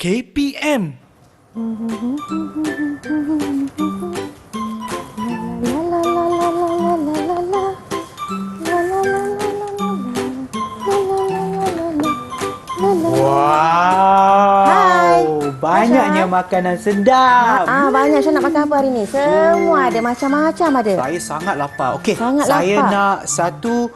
KPM. Wow, banyaknya makanan sedap. Banyak. Saya nak makan apa hari ni? Semua ada, macam-macam ada. Saya sangat lapar. Okey, Sangat saya lapar. nak satu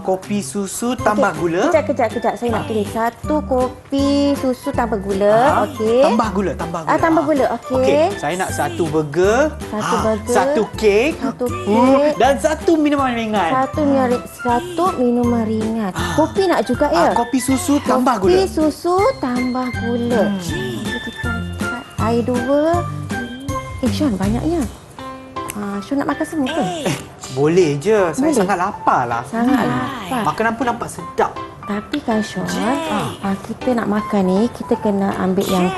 kopi susu tambah gula. Kejap. Saya nak pilih satu kopi susu tanpa gula. Okey. Tambah gula. Tambah gula. Okey. Saya nak satu burger. Satu burger. Satu kek. Satu kek. Dan satu minuman ringan. Satu minuman ringan. Kopi nak juga ya? Kopi susu tambah gula. Kopi susu tambah gula. Air 2. Sean, banyaknya. Sean nak makan semua ke? Boleh je. Saya Boleh. sangat lapar lah. Sangat lapar. Makanan pun nampak sedap. Tapi kan Sean, kita nak makan ni, kita kena ambil yang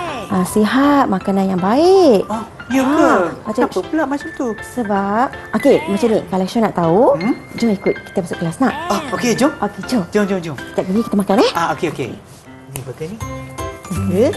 sihat, makanan yang baik. Ya ke? Macam Kenapa pula macam tu? Sebab, macam ni, kalau Sean nak tahu, jom ikut kita masuk kelas nak. Okey, jom. Okey, jom. Jom. Sekejap lagi kita makan Okey. Ni burger ni. Okey.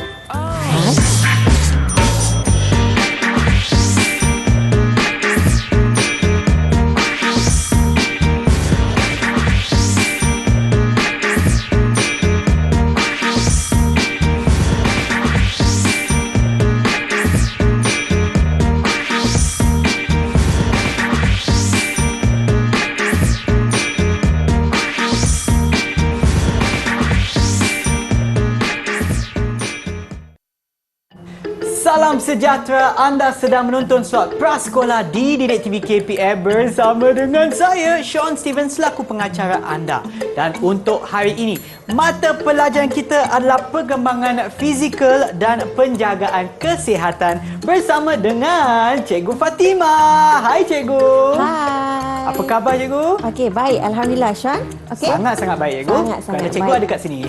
Salam sejahtera, anda sedang menonton slot Prasekolah di Didik TV KPM bersama dengan saya, Sean Steven selaku pengacara anda. Dan untuk hari ini, mata pelajaran kita adalah perkembangan fizikal dan penjagaan kesihatan bersama dengan Cikgu Fatimah. Hai Cikgu. Hai. Apa khabar Cikgu? Okey, baik. Alhamdulillah, Sean. Okey. Sangat-sangat baik Cikgu. Sangat Kerana Cikgu baik. ada kat sini.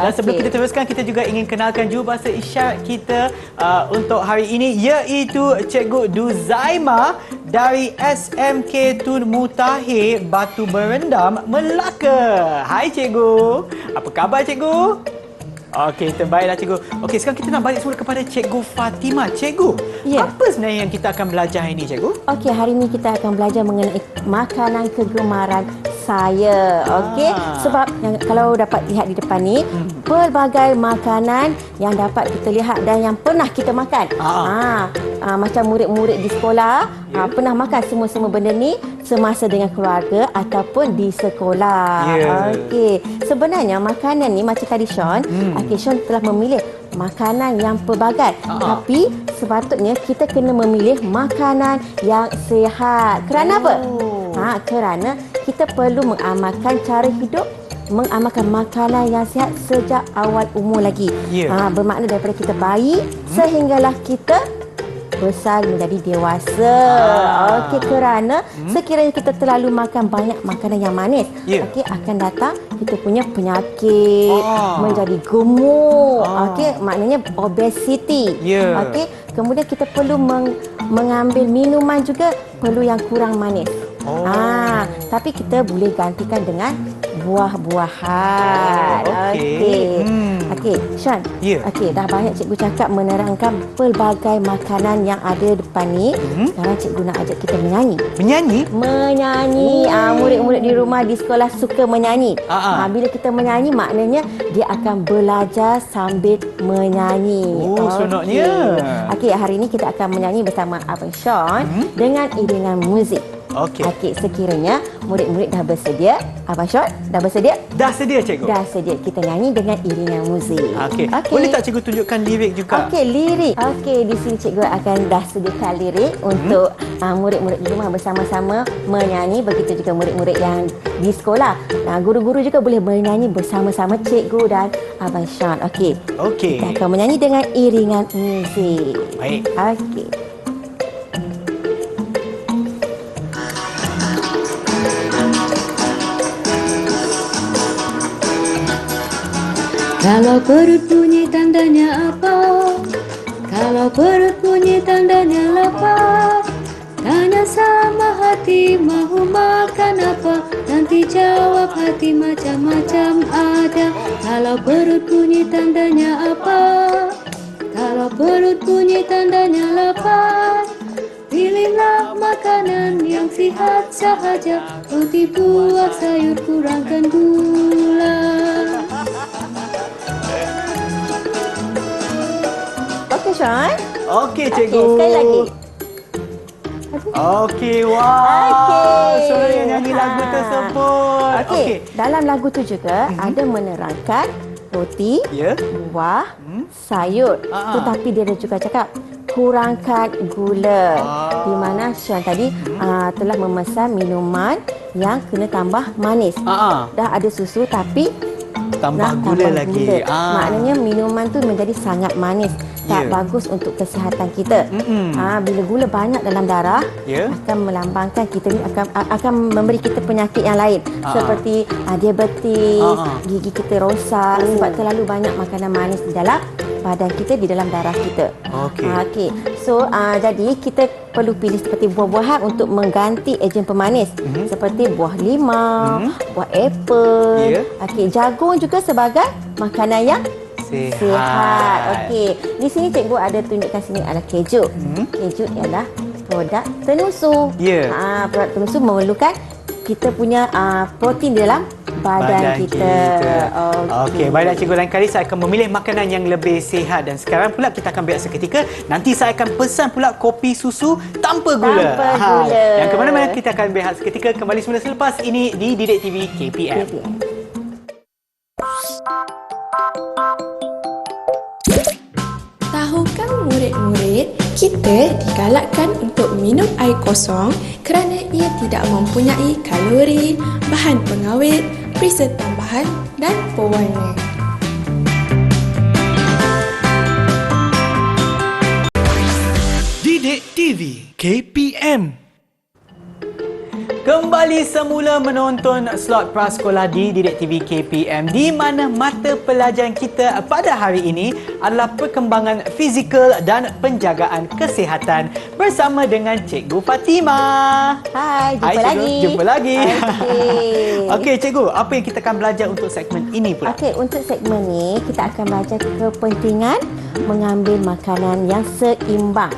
Dan sebelum okey. kita teruskan, kita juga ingin kenalkan jurubahasa isyarat kita untuk hari ini, iaitu Cikgu Duzaima dari SMK Tun Mutahir, Batu Berendam, Melaka. Hai Cikgu. Apa khabar Cikgu? Okey, terbaiklah Cikgu. Okey, sekarang kita nak balik semula kepada Cikgu Fatimah. Cikgu, Ya. apa sebenarnya yang kita akan belajar hari ini Cikgu? Okey, hari ini kita akan belajar mengenai makanan kegemaran saya. Okey, sebab kalau dapat lihat di depan ni, pelbagai makanan yang dapat kita lihat dan yang pernah kita makan. Macam murid-murid di sekolah pernah makan semua benda ni semasa dengan keluarga ataupun di sekolah. Okey, sebenarnya makanan ni macam tadi Sean, Sean telah memilih makanan yang pelbagai. Tapi sepatutnya kita kena memilih makanan yang sihat. Kerana apa? Kerana kita perlu mengamalkan cara hidup, mengamalkan makanan yang sihat sejak awal umur lagi. Bermakna daripada kita bayi sehinggalah kita besar menjadi dewasa. Okey, kerana sekiranya kita terlalu makan banyak makanan yang manis, okey, akan datang kita punya penyakit, menjadi gemuk. Okey, maknanya obesity. Okey, kemudian kita perlu mengambil minuman juga perlu yang kurang manis. Tapi kita boleh gantikan dengan buah-buahan. Okey, Sean. Okey, dah banyak cikgu cakap menerangkan pelbagai makanan yang ada depan ni. Sekarang cikgu nak ajak kita menyanyi. Menyanyi. Murid-murid di rumah di sekolah suka menyanyi. Bila kita menyanyi maknanya dia akan belajar sambil menyanyi. Seronoknya. Okey, hari ini kita akan menyanyi bersama Abang Sean dengan iringan muzik. Okey, sekiranya murid-murid dah bersedia, Abang Sean dah bersedia? Dah sedia Cikgu? Dah sedia. Kita nyanyi dengan iringan muzik. Okey. Boleh tak Cikgu tunjukkan lirik juga? Okey, lirik. Okey, di sini cikgu akan dah sediakan lirik untuk murid-murid di rumah bersama-sama menyanyi. Begitu juga murid-murid yang di sekolah. Guru-guru juga boleh menyanyi bersama-sama cikgu dan Abang Sean. Okey. Kita akan menyanyi dengan iringan muzik. Baik. Okey. Kalau perut bunyi tandanya apa? Kalau perut bunyi tandanya lapar. Tanya sama hati mahu makan apa? Dan nanti jawab hati macam-macam ada. Kalau perut bunyi tandanya apa? Kalau perut bunyi tandanya lapar. Pilihlah makanan yang sihat sahaja. Roti, buah, sayur, kurangkan gula. Okey, Sean. Okey, Okey, cikgu. sekali lagi. Okey, wow. Okey. Seorang yang nyanyi lagu tersebut. Okey, dalam lagu tu juga ada menerangkan roti, Ya. buah, sayur. Tetapi dia ada juga cakap kurangkan gula. Di mana Sean tadi telah memesan minuman yang kena tambah manis. Dah ada susu tapi Tambah nak gula tambah lagi. gula. Maknanya minuman tu menjadi sangat manis. Tak Ya. bagus untuk kesihatan kita. Bila gula banyak dalam darah, Ya. akan melambangkan kita ni akan memberi kita penyakit yang lain seperti diabetes, gigi kita rosak sebab terlalu banyak makanan manis di dalam badan kita, di dalam darah kita. Okey. Okey. So jadi kita perlu pilih seperti buah-buahan untuk mengganti ejen pemanis seperti buah limau, buah apple. Ya. Okey, jagung juga sebagai makanan yang sihat. Okey. Di sini cikgu ada tunjukkan sini adalah keju. Keju ialah produk tenusu. Ya. Produk tenusu memerlukan kita punya protein di dalam badan kita. Okey, baiklah cikgu, lain kali saya akan memilih makanan yang lebih sihat dan sekarang pula kita akan berehat seketika. Nanti saya akan pesan pula kopi susu tanpa gula. Tanpa gula. Yang ke mana-mana kita akan berehat seketika, kembali semula selepas ini di Didik TV KPM. Tahukah murid-murid, kita digalakkan untuk minum air kosong kerana ia tidak mempunyai kalori, bahan pengawet, perisa tambahan dan pewarna. Didik TV KPM. Kembali semula menonton slot prasekolah di Didik TV KPM, di mana mata pelajaran kita pada hari ini adalah perkembangan fizikal dan penjagaan kesihatan bersama dengan Cikgu Fatimah. Hai, jumpa Cikgu. lagi. Jumpa lagi. Okey. Okey, Cikgu, apa yang kita akan belajar untuk segmen ini pula? Okey, untuk segmen ni kita akan belajar kepentingan mengambil makanan yang seimbang.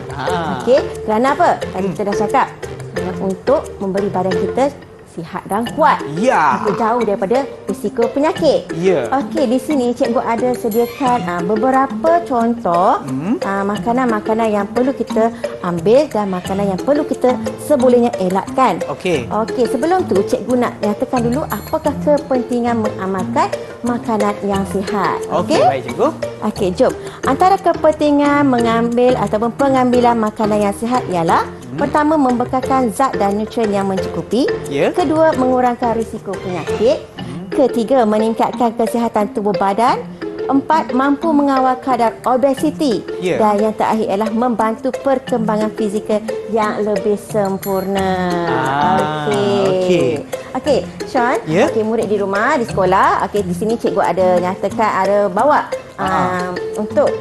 Okey, kerana apa? Tadi kita dah cakap untuk memberi badan kita sihat dan kuat. Ya. Kita jauh daripada risiko penyakit. Ya. Okey, di sini cikgu ada sediakan beberapa contoh makanan-makanan yang perlu kita ambil dan makanan yang perlu kita sebolehnya elakkan. Okey. Okey, sebelum tu cikgu nak nyatakan dulu apakah kepentingan mengamalkan makanan yang sihat. Okey, baik Cikgu. Okey, jom. Antara kepentingan mengambil ataupun pengambilan makanan yang sihat ialah pertama, membekalkan zat dan nutrien yang mencukupi. Ya. Kedua, mengurangkan risiko penyakit. Ketiga, meningkatkan kesihatan tubuh badan. Empat, mampu mengawal kadar obesiti. Ya. Dan yang terakhir ialah membantu perkembangan fizikal yang lebih sempurna. okey. Okey, Sean. Ya. Okey, murid di rumah, di sekolah. Okey, di sini cikgu ada nyatakan, ada bawa untuk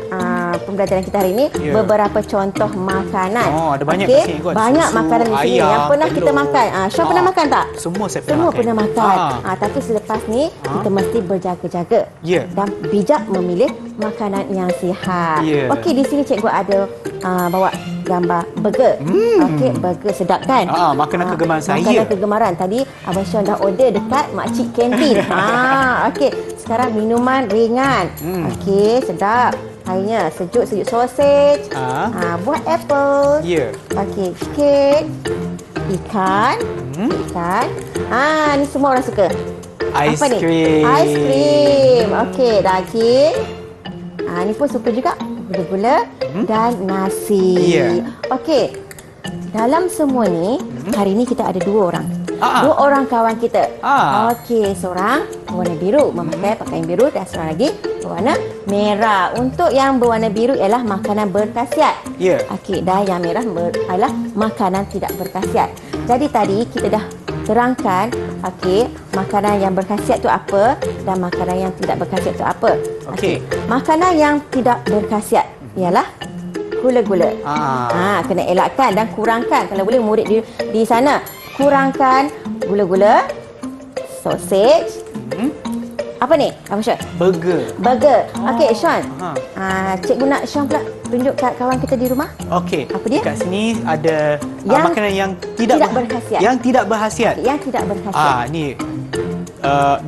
pembelajaran kita hari ini beberapa contoh makanan. Ada banyak okey? kat sini kot. Banyak Susu, makanan di sini ayam, yang pernah kita telur. makan. Sean pernah makan tak? Semua saya pernah Semua makan. pernah makan. Tapi selepas ni kita mesti berjaga-jaga Ya. dan bijak memilih makanan yang sihat. Ya. Okey, di sini cikgu ada bawa gambar burger. Okey, burger sedap kan? Makanan kegemaran saya. Makanan kegemaran. Tadi Abang Sean dah order dekat makcik kantin. Okey, sekarang minuman ringan. Okey, sedap. Airnya sejuk-sejuk sausage. Buah apple. Ya. Okey, kek. Ikan. Ikan. Ni semua orang suka. Ais Apa ni? krim. Ais krim. Okey, daging. Ni pun suka juga. Gula-gula dan nasi. Ya. Okey. Dalam semua ni, hari ni kita ada dua orang. Dua orang kawan kita. Okey, seorang berwarna biru, memakai pakaian biru, dan seorang lagi berwarna merah. Untuk yang berwarna biru ialah makanan berkhasiat. Ya. Okey, dan yang merah adalah makanan tidak berkhasiat. Jadi tadi kita dah terangkan, okey, makanan yang berkhasiat tu apa dan makanan yang tidak berkhasiat tu apa. Okey. Makanan yang tidak berkhasiat ialah gula-gula. Kena elakkan dan kurangkan. Kalau boleh murid di sana kurangkan gula-gula, sausage. Apa ni? Apa Sean? Burger. Burger. Okey, Sean. Aha. Cikgu nak Sean pula tunjuk kat kawan kita di rumah. Okey. Apa dia? Kat sini ada Yang makanan yang tidak berkhasiat. Yang tidak berkhasiat. Okey, yang tidak berkhasiat. Ni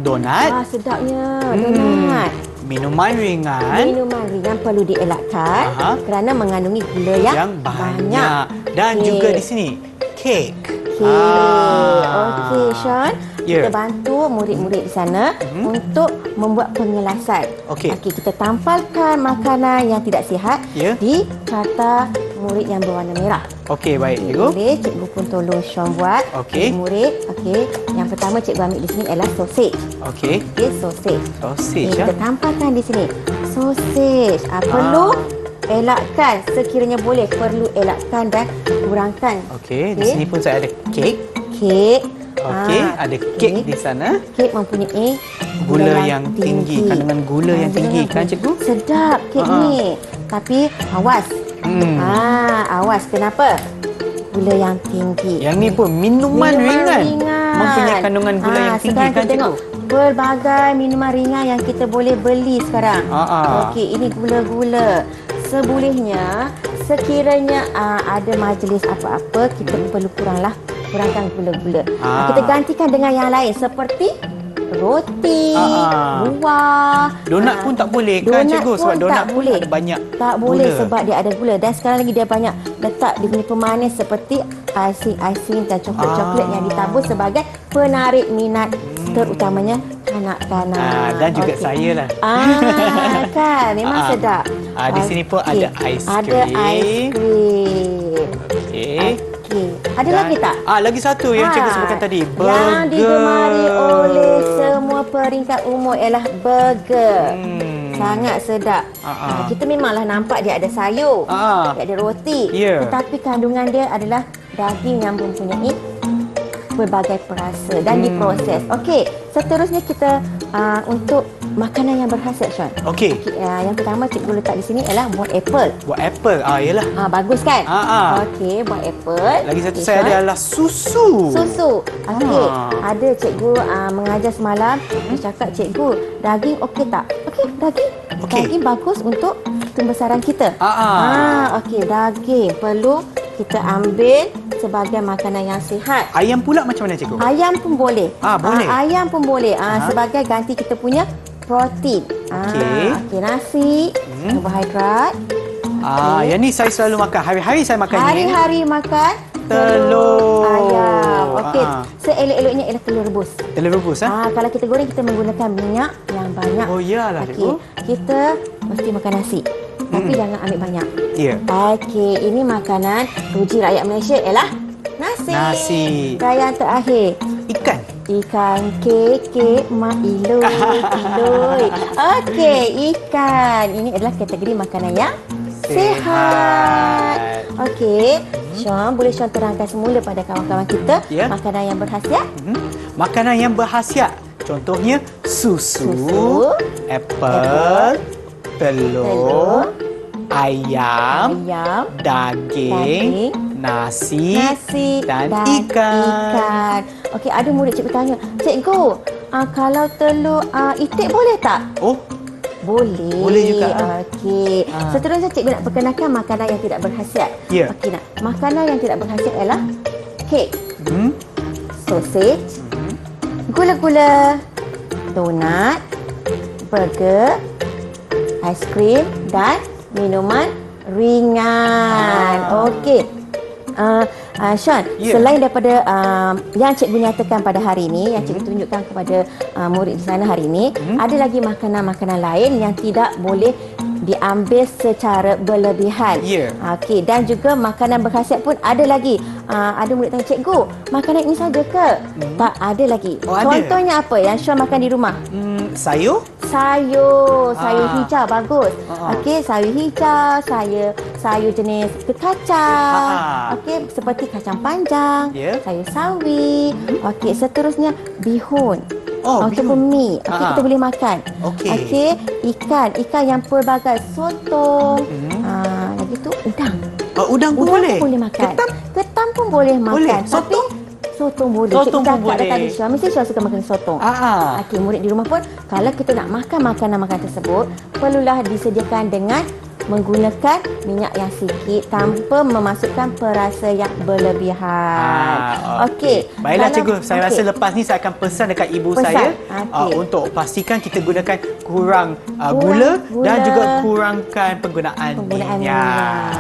donat. Sedapnya. Donat. Minuman ringan. Minuman ringan perlu dielakkan Aha. kerana mengandungi gula yang banyak. Dan Okey. juga di sini kek. Okey, Sean. Ya. Kita bantu murid-murid di sana untuk membuat pengelasan. Okey. Kita tampalkan makanan yang tidak sihat Ya. di karta murid yang berwarna merah. Okey, baik cikgu. Boleh, cikgu pun tolong Sean buat. Okey. Murid, okey. Yang pertama cikgu ambil di sini ialah sausage. Okey. Okey, sausage. Sausage Kita tampalkan di sini. Sausage. Perlu elakkan sekiranya boleh, perlu elakkan dan kurangkan. Okey, di sini pun saya ada kek. Kek. Okey, ada kek di sana. Kek mempunyai Gula yang tinggi, kandungan gula yang tinggi kan cikgu? Sedap kek ni. Tapi awas. Awas kenapa? Gula yang tinggi. Yang ni pun minuman ringan. Mempunyai kandungan gula yang tinggi sekarang kan kita tengok cikgu? pelbagai minuman ringan yang kita boleh beli sekarang. Okey, ini gula-gula. Sebolehnya sekiranya ada majlis apa-apa, kita perlu kurangkan gula-gula. Kita gantikan dengan yang lain seperti roti, buah. Donat pun tak boleh kan cikgu? Sebab donat pun ada banyak Tak boleh gula. sebab dia ada gula. Dan sekarang lagi dia banyak letak dia punya pemanis seperti icing dan coklat-coklat yang ditabur sebagai penarik minat terutamanya kanak-kanak. Dan juga Okey. saya lah. Kan memang sedap. Di sini pun ada aiskrim. Ada aiskrim. Okey. Okey. Ada lagi tak? Lagi satu yang cikgu sebutkan tadi. Burger. Yang digemari oleh semua peringkat umur ialah burger. Sangat sedap. Kita memanglah nampak dia ada sayur, dia ada roti. Ya. Tetapi kandungan dia adalah daging yang mempunyai berbagai perasa dan diproses. Okey, seterusnya kita untuk makanan yang berkhasiat, Sean. Okey. Yang pertama cikgu letak di sini ialah buah apple. Buat apple. Yalah. Bagus kan? Okey, buah apple. Lagi satu Okey, saya Sean. ada adalah susu. Susu. Okey. Ada cikgu mengajar semalam. Dia cakap, cikgu, daging okey tak? Okey, daging. Okey. Daging bagus untuk pembesaran kita. Okey, daging perlu kita ambil sebagai makanan yang sihat. Ayam pula macam mana cikgu? Ayam pun boleh. Boleh. Ayam pun boleh. Sebagai ganti kita punya protein. Okey, nasi, karbohidrat. Yang ni saya selalu makan. Hari-hari saya makan ni. Hari-hari makan Telur ayam. Okey, seelok-eloknya ialah telur rebus. Telur rebus Kalau kita goreng kita menggunakan minyak yang banyak. Oh iyalah Okey, cikgu. kita mesti makan nasi. Tapi jangan ambil banyak. Ya. Okey, ini makanan ruji rakyat Malaysia ialah nasi. Nasi. Dan yang terakhir, Ikan. ikan kek mak iloi. Okey, ikan. Ini adalah kategori makanan yang sihat. Okey, Sean, boleh Sean terangkan semula pada kawan-kawan kita makanan yang berkhasiat? Makanan yang berkhasiat. Contohnya susu, apple, telur, ayam, daging, nasi dan ikan. Okey, ada murid cikgu tanya, cikgu, kalau telur itik boleh tak? Oh, boleh. Boleh juga. Okey. Seterusnya cikgu nak perkenalkan makanan yang tidak berkhasiat. Ya. Okey, makanan yang tidak berkhasiat ialah kek, sausage, gula-gula, donat, burger, aiskrim dan minuman ringan. Okey. Sean, selain daripada yang cikgu nyatakan pada hari ini, yang cikgu tunjukkan kepada murid di sana hari ini, ada lagi makanan-makanan lain yang tidak boleh diambil secara berlebihan. Okey, dan juga makanan berkhasiat pun ada lagi. Ada murid tanya, cikgu, makanan ini saja ke? Tak, ada lagi. Contohnya apa yang Sean makan di rumah? Sayur. Sayur hijau bagus. Okey, sayur hijau, sayur jenis kacang. Okey, seperti kacang panjang, sayur sawi. Okey, seterusnya bihun. Ataupun mi. Okey, kita boleh makan. Okey, ikan yang pelbagai, sotong. Lagi tu udang. Udang pun boleh. Pun boleh makan. Ketam pun boleh makan. Boleh. Tapi sotong boleh. Sotong Cikgu pun cakap dah boleh. tadi Syah, mesti Syah suka makan sotong. Okey, murid di rumah pun kalau kita nak makan makanan-makanan tersebut, perlulah disediakan dengan menggunakan minyak yang sikit tanpa memasukkan perasa yang berlebihan. Okey. Baiklah Kalau- cikgu, saya rasa okey. lepas ni saya akan pesan dekat ibu Pesan. saya Okey. untuk pastikan kita gunakan kurang gula dan gula. juga kurangkan penggunaan minyak.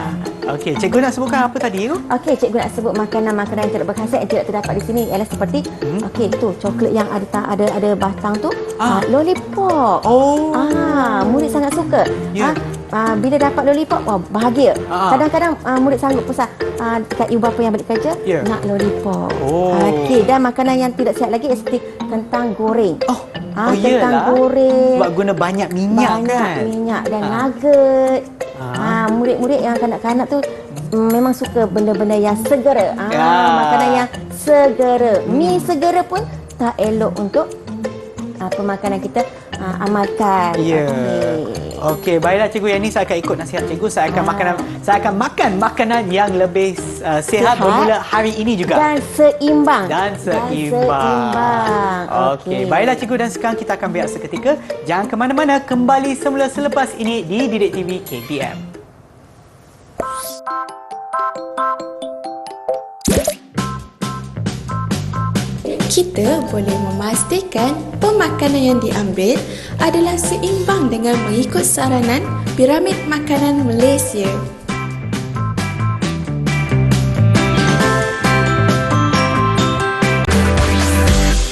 Okey, cikgu nak sebutkan apa tadi tu? Okey, cikgu nak sebut makanan-makanan yang tidak berkhasiat yang tidak terdapat di sini ialah seperti okey, tu coklat yang ada batang tu, lollipop. Oh. Murid sangat suka. Ya. Bila dapat lollipop, wah bahagia. Ah. Kadang-kadang murid sanggup pesan dekat ibu bapa yang balik kerja, Ya. nak lollipop. Oh. Okey, dan makanan yang tidak sihat lagi seperti kentang goreng. Kentang iyalah. goreng. Sebab guna banyak minyak kan. Minyak dan nugget. Murid-murid yang kanak-kanak tu memang suka benda-benda yang segera. Makanan yang segera. Mi segera pun tak elok untuk pemakanan kita amalkan. Ya. Okey. Okey, baiklah cikgu, yang ni saya akan ikut nasihat cikgu. Saya akan makan makanan yang lebih sihat bermula hari ini juga. Dan seimbang. Okey, baiklah cikgu, dan sekarang kita akan berehat seketika. Jangan ke mana-mana, kembali semula selepas ini di Didik TV KPM. Kita boleh memastikan pemakanan yang diambil adalah seimbang dengan mengikut saranan Piramid Makanan Malaysia.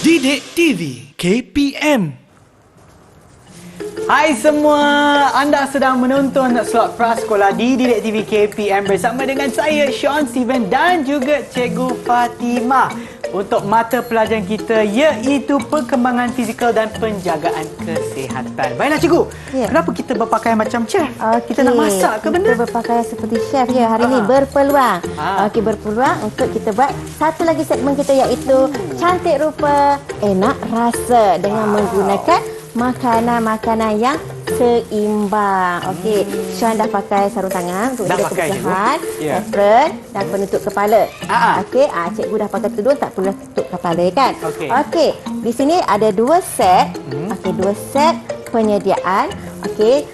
Didik TV KPM. Hai semua, anda sedang menonton slot prasekolah di Didik TV KPM bersama dengan saya Sean Steven dan juga Cikgu Fatimah untuk mata pelajaran kita iaitu perkembangan fizikal dan penjagaan kesihatan. Baiklah cikgu, kenapa kita berpakaian macam chef? Kita nak masak ke benda? Kita berpakaian seperti chef ya hari ini berpeluang. Okey, berpeluang untuk kita buat satu lagi segmen kita iaitu cantik rupa, enak rasa dengan menggunakan makanan-makanan yang seimbang. Okey, Sean dah pakai sarung tangan untuk Dah jaga pakai, kebersihan, cikgu. Ya. apron dan penutup kepala. Okey, cikgu dah pakai tudung, tak perlu tutup kepala kan? Okey, di sini ada 2 set. Okey, 2 set penyediaan. Okey,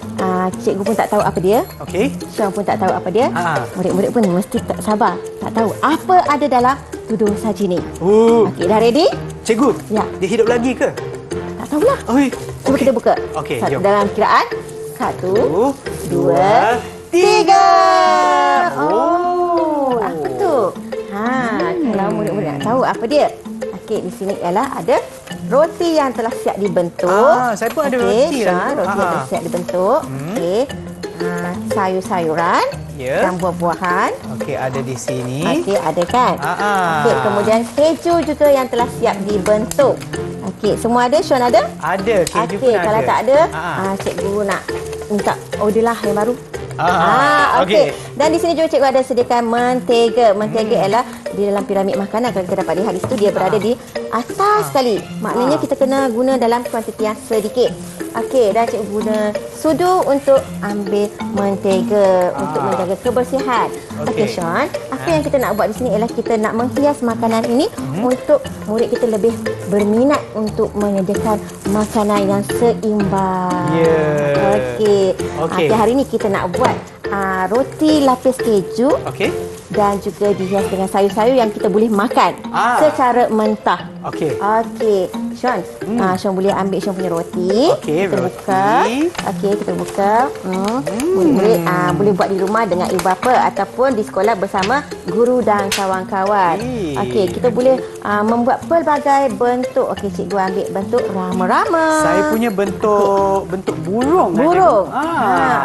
cikgu pun tak tahu apa dia. Okey. Sean pun tak tahu apa dia. Murid-murid pun mesti tak sabar, tak tahu apa ada dalam tudung saji ni. Okey, dah ready? Cikgu, Ya. dia hidup lagi ke? Tak tahulah. Cuba kita buka. Okey, jom. Dalam kiraan 1, 2, 3. 3. Oh, apa tu? Kalau murid-murid nak tahu apa dia. Okey, di sini ialah ada roti yang telah siap dibentuk. Saya pun ada Okey, roti Syah, lah. roti yang telah siap dibentuk. Okey. Sayur-sayuran Ya. dan buah-buahan. Okey, ada di sini. Okey, ada kan? Okey, kemudian keju juga yang telah siap dibentuk. Okey, semua ada? Sean ada? Ada, keju pun Okey, ada. kalau tak ada, cikgu nak minta order lah yang baru. okey. Dan di sini juga cikgu ada sediakan mentega. Mentega ialah di dalam piramid makanan. Kalau kita dapat lihat di situ, dia berada di atas sekali. Maknanya kita kena guna dalam kuantiti yang sedikit. Okey, dan cikgu guna sudu untuk ambil mentega untuk menjaga kebersihan. Okey, Sean, apa yang kita nak buat di sini ialah kita nak menghias makanan ini untuk murid kita lebih berminat untuk menyediakan makanan yang seimbang. Okey. Okey, hari ini kita nak buat roti lapis keju. Okey. Dan juga dihias dengan sayur-sayur yang kita boleh makan secara mentah. Okey. Okey, Sean. Sean boleh ambil Sean punya roti. Okey, kita roti. buka. Okey, kita buka. Murid-murid boleh buat di rumah dengan ibu bapa ataupun di sekolah bersama guru dan kawan-kawan. Okey, kita boleh membuat pelbagai bentuk. Okey, cikgu ambil bentuk rama-rama. Saya punya bentuk burung. Burung.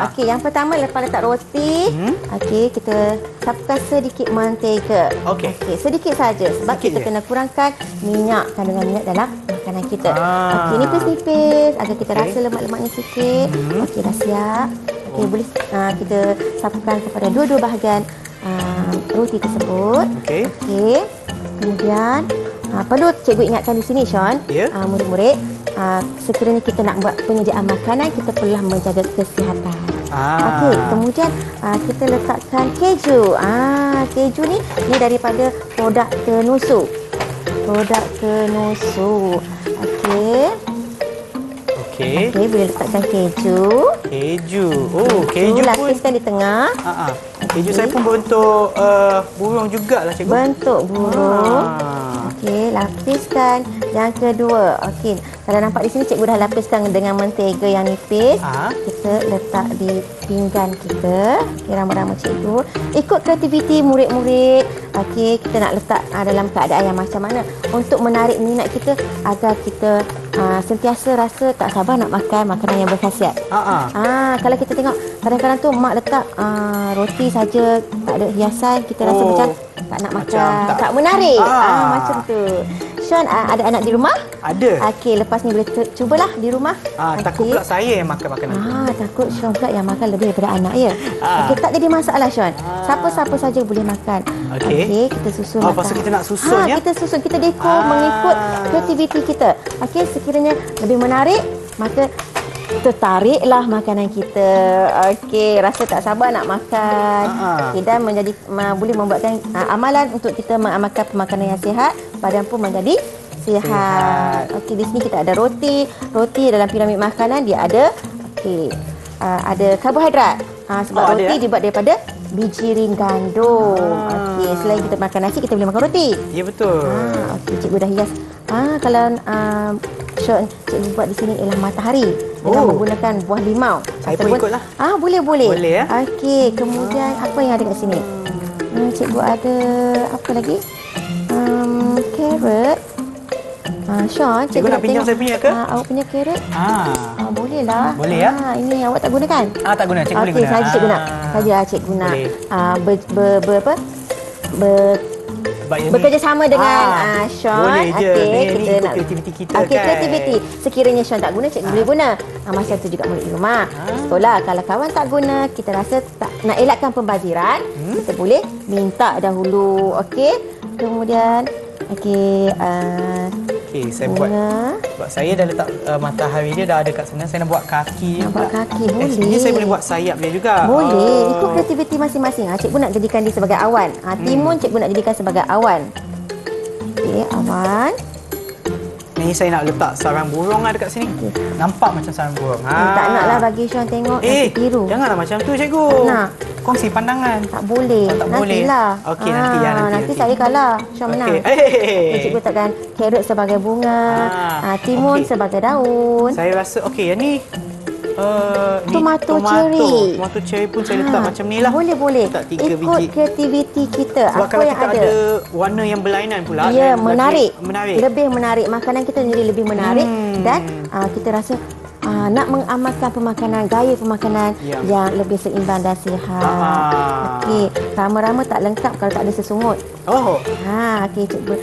Okey, yang pertama lepas letak roti, okey, kita sapukan sedikit mentega. Okey. Okey, sedikit saja sebab Sikit kita je. kena kurangkan kandungan minyak dalam makanan kita. Okey, nipis-nipis agar kita rasa lemak-lemaknya sikit. Okey, dah siap. Okey, boleh kita sapukan kepada dua-dua bahagian roti tersebut. Okey. Okey. Kemudian perlu cikgu ingatkan di sini, Sean. Ya. Murid-murid, sekiranya kita nak buat penyediaan makanan, kita perlulah menjaga kesihatan. Okey, kemudian kita letakkan keju. Keju ni daripada produk Tenusu. produk penusuk. Okey. Okey. Okey, boleh letakkan keju. Keju. Oh, keju pun. Lapiskan di tengah. Keju saya pun bentuk burung jugalah cikgu. Bentuk burung. Ah. Okey, lapiskan. Yang kedua, okey. Kalau nampak di sini cikgu dah lapiskan dengan mentega yang nipis. Kita letak di pinggan kita. Okey, rama-rama cikgu. Ikut kreativiti murid-murid. Okey, kita nak letak dalam keadaan yang macam mana untuk menarik minat kita agar kita sentiasa rasa tak sabar nak makan makanan yang berkhasiat. Kalau kita tengok kadang-kadang tu mak letak roti saja, tak ada hiasan, kita rasa macam tak nak makan, tak menarik. Macam tu. Sean, ada anak di rumah? Ada. Okey, lepas ni boleh cubalah di rumah. Takut pula saya yang makan makanan tu. Takut Sean pula yang makan lebih daripada anak ya. Okey, tak jadi masalah Sean. Siapa-siapa saja boleh makan. Okey, kita susun. Lepas tu kita nak susun ya. Kita susun, kita dekor mengikut kreativiti kita. Okey, sekiranya lebih menarik, maka tertariklah makanan kita. Okey, rasa tak sabar nak makan. Okey, dan menjadi boleh membuatkan amalan untuk kita mengamalkan pemakanan yang sihat, badan pun menjadi sihat. Okey, di sini kita ada roti. Roti dalam piramid makanan dia ada ada karbohidrat. Sebab roti dibuat daripada biji ring gandum. Okey, selain kita makan nasi, kita boleh makan roti. Ya, betul. Okey, cikgu dah hias. Kalau shot cikgu buat di sini ialah matahari dengan menggunakan buah limau. Saya pun ikutlah. Boleh. Boleh ya. Okey, kemudian apa yang ada kat sini? Cikgu ada apa lagi? Carrot. Sean, cikgu nak pinjam saya punya ke? Awak punya carrot? Boleh lah. Boleh ya. Ini awak tak gunakan? Tak guna, cikgu boleh guna. Okey, saja cikgu nak. Saja cikgu nak. Bekerjasama dengan Sean. Boleh je. Kita nak kreativiti kita kan. Kreativiti. Sekiranya Sean tak guna, cikgu boleh guna. Macam tu juga murid di rumah. Sekolah, kalau kawan tak guna, kita rasa tak nak elakkan pembaziran, kita boleh minta dahulu. Okey. Kemudian saya buat. Sebab saya dah letak matahari dia dah ada kat sana. Saya nak buat kaki. Nak buat kaki boleh. Sebenarnya saya boleh buat sayap dia juga. Boleh. Ikut kreativiti masing-masing. Cikgu nak jadikan dia sebagai awan. Timun cikgu nak jadikan sebagai awan. Okey, awan. Ni saya nak letak sarang burung dekat sini. Nampak macam sarang burung. Tak naklah bagi Sean tengok, nanti tiru. Janganlah macam tu cikgu. Tak nak. Kongsi pandangan. Tak boleh. Tak boleh. Nantilah. Okey, nanti. Saya kalah. Sean menang. Cikgu letakkan carrot sebagai bunga, timun sebagai daun. Saya rasa yang ni tomato cherry. Tomato cherry pun saya letak macam ni lah. Boleh. Letak 3 ikut biji. kreativiti kita. Sebab apa kalau yang kita ada warna yang berlainan pula. Ya, menarik. Menarik. Lebih menarik. Makanan kita jadi lebih menarik. Dan kita rasa nak mengamalkan gaya pemakanan yang lebih seimbang dan sihat. Okey, rama-rama tak lengkap kalau tak ada sesungut. Okey, cikgu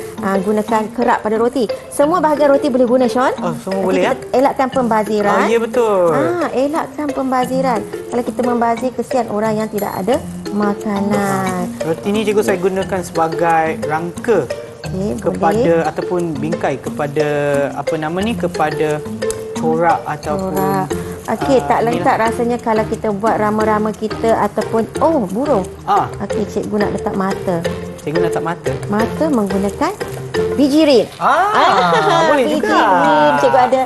gunakan kerak pada roti. Semua bahagian roti boleh guna, Sean. Semua boleh ya. Elakkan pembaziran. Ya, betul. Elakkan pembaziran. Kalau kita membazir, kesian orang yang tidak ada makanan. Roti ni cikgu saya gunakan sebagai rangka kepada ataupun bingkai kepada kepada corak ataupun Okey, tak lengkap rasanya kalau kita buat rama-rama kita ataupun burung. Okey, cikgu nak letak mata. Cikgu nak letak mata. Mata menggunakan biji rin. Boleh biji juga. Rin. Cikgu ada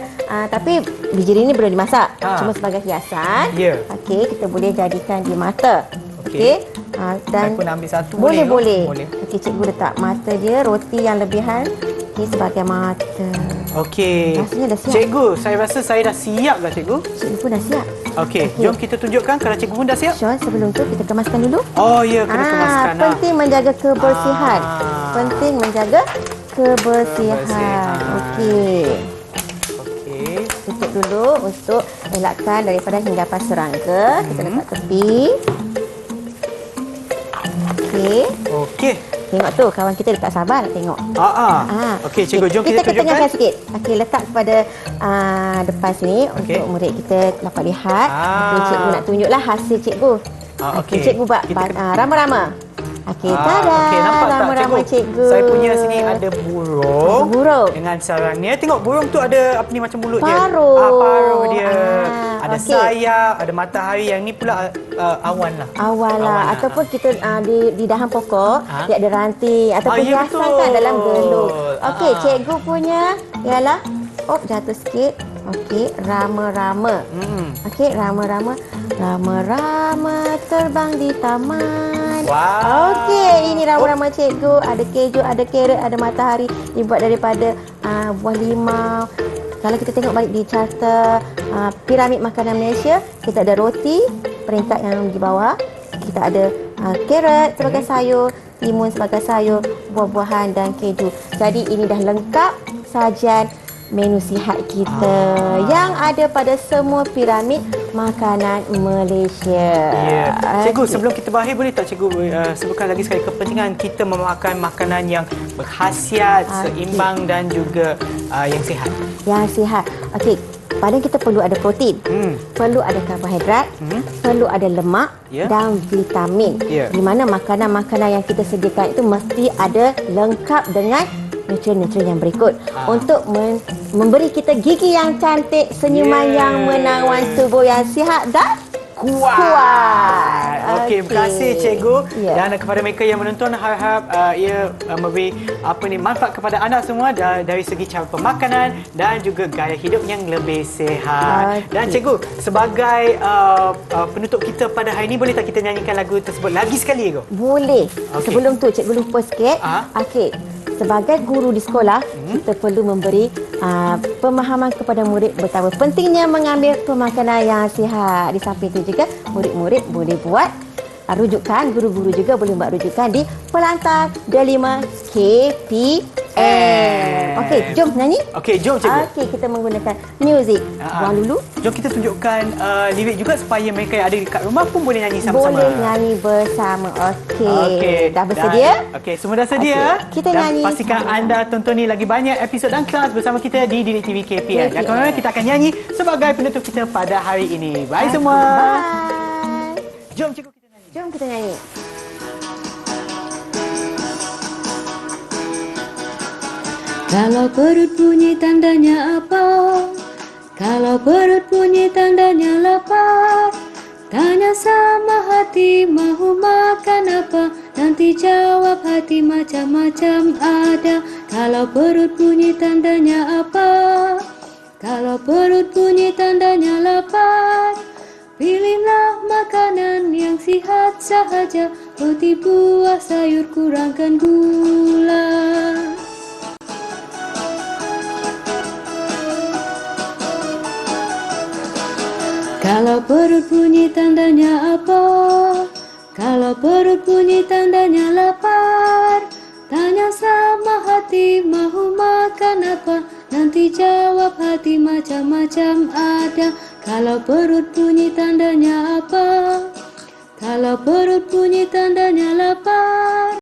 tapi biji rin ni belum dimasak. Cuma sebagai hiasan. Okey, kita boleh jadikan di mata. Okey. Dan saya pun ambil satu boleh. Boleh. Okey, cikgu letak mata dia, roti yang lebihan sebagai mata. Okey. Rasanya dah siap. Cikgu, saya rasa saya dah siap dah cikgu. Cikgu pun dah siap. Okey, jom kita tunjukkan kalau cikgu pun dah siap. Sean, sebelum tu kita kemaskan dulu. Ya, kena kemaskan. Penting menjaga kebersihan. Penting menjaga kebersihan. Okey. Tutup dulu untuk elakkan daripada hindapan serangga. Kita letak tepi. Okey. Tengok tu, kawan kita dia tak sabar nak tengok. Okey, cikgu, jom kita tunjukkan. Kita sikit. Okey, letak kepada depan sini untuk murid kita dapat lihat. Okey, cikgu nak tunjuklah hasil cikgu. Okey, cikgu buat rama-rama. Okey, tada. Okey, nampak tak Rama-rama cikgu. Saya punya sini ada burung. Burung. Dengan sarangnya. Tengok burung tu ada apa ni macam mulut dia. Paruh. Paruh dia. Ada okey. sayap, ada matahari. Yang ni pula awan lah. Awal Awan lah. lah. Ataupun kita di dahan pokok, Ha? dia ada ranting. Ataupun ya, hiasan betul. kan dalam gelung. Okey, Ah. cikgu punya ialah, jatuh sikit. Okey, rama-rama. Okey, rama-rama. Rama-rama terbang di taman. Wow. Okey, ini rama-rama cikgu. Ada keju, ada carrot, ada matahari. Dibuat daripada buah limau. Kalau kita tengok balik di carta piramid makanan Malaysia, kita ada roti, peringkat yang di bawah. Kita ada carrot sebagai sayur, timun sebagai sayur, buah-buahan dan keju. Jadi ini dah lengkap sajian menu sihat kita yang ada pada semua piramid makanan Malaysia. Ya. Cikgu, Okey. sebelum kita berakhir, boleh tak cikgu sebutkan lagi sekali kepentingan kita memakan makanan yang berkhasiat, seimbang dan juga yang sihat? Yang sihat. Okey, badan kita perlu ada protein, perlu ada karbohidrat, perlu ada lemak Ya. dan vitamin. Ya. Di mana makanan-makanan yang kita sediakan itu mesti ada lengkap dengan nutrien-nutrien yang berikut untuk memberi kita gigi yang cantik, senyuman yang menawan, tubuh yang sihat dan kuat. Okey, terima kasih cikgu. Ya. Dan kepada mereka yang menonton, harap ia memberi manfaat kepada anda semua dari segi cara pemakanan dan juga gaya hidup yang lebih sihat. Okey. Dan cikgu, sebagai penutup kita pada hari ini, boleh tak kita nyanyikan lagu tersebut lagi sekali cikgu? Boleh. Okey. Sebelum tu cikgu lupa sikit. Okey. Sebagai guru di sekolah, kita perlu memberi pemahaman kepada murid betapa pentingnya mengambil pemakanan yang sihat. Di samping itu juga murid-murid boleh buat rujukan, guru-guru juga boleh buat rujukan di Pelantar Delima KPM. Okey, jom nyanyi. Okey, jom cikgu. Okey, kita menggunakan muzik. Buang dulu. Jom kita tunjukkan lirik juga supaya mereka yang ada dekat rumah pun boleh nyanyi sama-sama. Boleh nyanyi bersama. Okey. Okey. Dah bersedia? Okey, semua dah sedia. Okey, kita dan nyanyi pastikan sama-sama. anda tonton lagi banyak episod dan kelas bersama kita di Didik TV KPM. Dan kemudian kita akan nyanyi sebagai penutup kita pada hari ini. Bye semua. Bye. Jom cikgu kita nyanyi. Jom kita nyanyi. Kalau perut bunyi tandanya apa? Kalau perut bunyi tandanya lapar. Tanya sama hati mahu makan apa? Nanti jawab hati macam-macam ada. Kalau perut bunyi tandanya apa? Kalau perut bunyi tandanya lapar. Pilihlah makanan yang sihat sahaja. Roti, buah, sayur, kurangkan gula. Kalau perut bunyi tandanya apa? Kalau perut bunyi tandanya lapar. Tanya sama hati mahu makan apa? Nanti jawab hati macam-macam ada. Kalau perut bunyi tandanya apa? Kalau perut bunyi tandanya lapar.